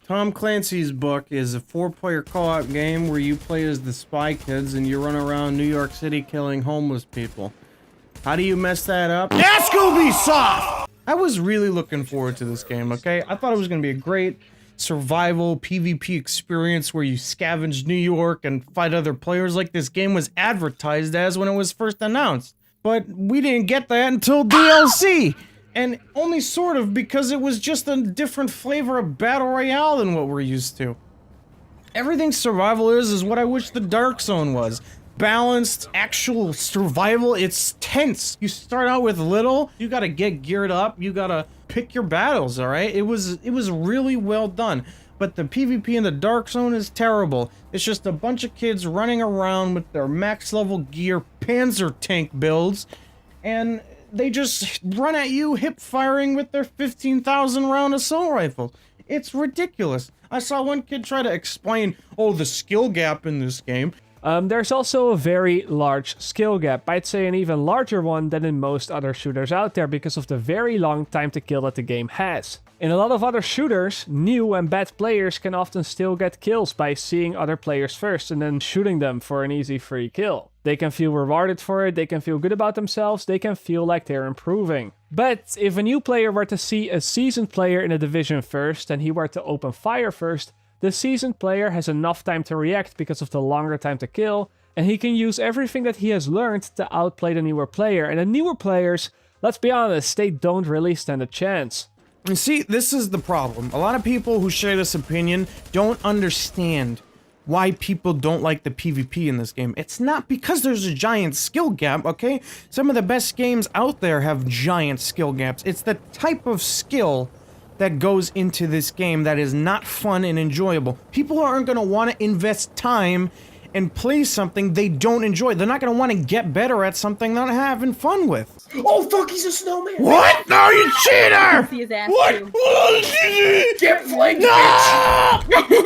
Tom Clancy's book is a 4-player co-op game where you play as the Spy Kids and you run around New York City killing homeless people. How do you mess that up? Ask Ubisoft! I was really looking forward to this game, okay? I thought it was gonna be a great survival PvP experience where you scavenge New York and fight other players like this game was advertised as when it was first announced. But we didn't get that until DLC! And only sort of because it was just a different flavor of Battle Royale than what we're used to. Everything survival is what I wish the Dark Zone was. Balanced, actual survival, it's tense. You start out with little, you gotta get geared up, you gotta pick your battles, alright? It was really well done. But the PvP in the Dark Zone is terrible. It's just a bunch of kids running around with their max level gear, Panzer tank builds, and they just run at you hip firing with their 15,000 round assault rifles. It's ridiculous. I saw one kid try to explain, oh, the skill gap in this game. There's also a very large skill gap. I'd say an even larger one than in most other shooters out there because of the very long time to kill that the game has. In a lot of other shooters, new and bad players can often still get kills by seeing other players first and then shooting them for an easy free kill. They can feel rewarded for it, they can feel good about themselves, they can feel like they're improving. But if a new player were to see a seasoned player in a division first and he were to open fire first, the seasoned player has enough time to react because of the longer time to kill, and he can use everything that he has learned to outplay the newer player. And the newer players, let's be honest, they don't really stand a chance. You see, this is the problem. A lot of people who share this opinion don't understand why people don't like the PvP in this game. It's not because there's a giant skill gap, okay? Some of the best games out there have giant skill gaps. It's the type of skill that goes into this game that is not fun and enjoyable. People aren't going to want to invest time and play something they don't enjoy. They're not going to want to get better at something they're not having fun with. Oh fuck, he's a snowman! What? No, you cheater! See his ass What? too. Get flanked, bitch!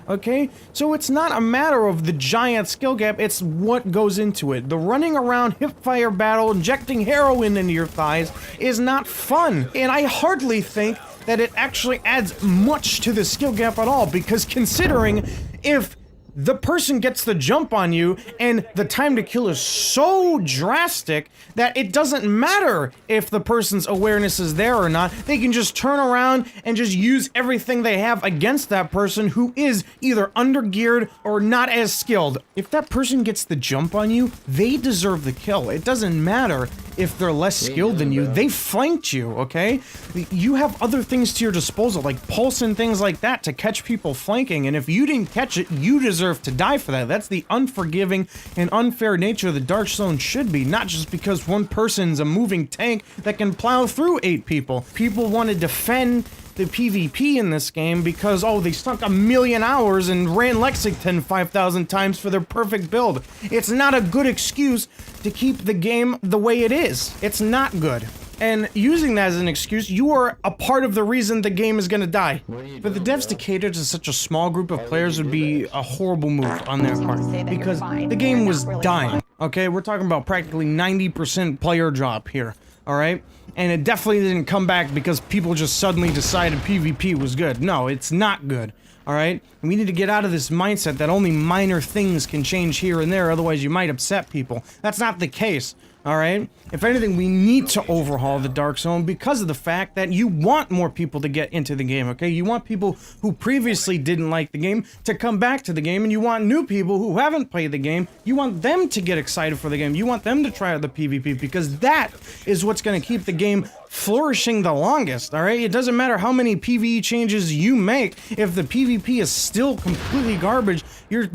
Okay, so it's not a matter of the giant skill gap, it's what goes into it. The running around hipfire battle, injecting heroin into your thighs is not fun. And I hardly think that it actually adds much to the skill gap at all, because considering if the person gets the jump on you and the time to kill is so drastic that it doesn't matter if the person's awareness is there or not. They can just turn around and just use everything they have against that person who is either undergeared or not as skilled. If that person gets the jump on you, they deserve the kill. It doesn't matter if they're less skilled than you. They flanked you, okay? You have other things to your disposal, like pulse and things like that, to catch people flanking, and if you didn't catch it, you deserve to die for that. That's the unforgiving and unfair nature the Dark Zone should be, not just because one person's a moving tank that can plow through 8 people. People want to defend the PvP in this game because, oh, they sunk 1,000,000 hours and ran Lexington 5,000 times for their perfect build. It's not a good excuse to keep the game the way it is. It's not good. And using that as an excuse, you are a part of the reason the game is gonna die. For the devs to cater to such a small group of players would be a horrible move on their part, because the game was dying. Okay, we're talking about practically 90% player drop here, alright? And it definitely didn't come back because people just suddenly decided PvP was good. No, it's not good. Alright? We need to get out of this mindset that only minor things can change here and there, otherwise you might upset people. That's not the case. Alright? If anything, we need to overhaul the Dark Zone because of the fact that you want more people to get into the game, okay? You want people who previously didn't like the game to come back to the game, and you want new people who haven't played the game, you want them to get excited for the game. You want them to try out the PvP because that is what's going to keep the game flourishing the longest, alright? It doesn't matter how many PvE changes you make, if the PvP is still completely garbage, you're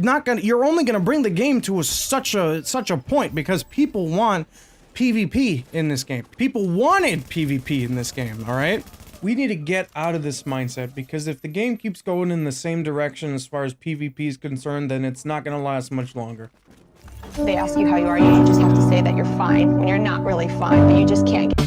only gonna bring the game to such a point because people want PvP in this game. People wanted PvP in this game, alright? We need to get out of this mindset because if the game keeps going in the same direction as far as PvP is concerned, then it's not gonna last much longer. They ask you how you are, you just have to say that you're fine when you're not really fine, but you just can't get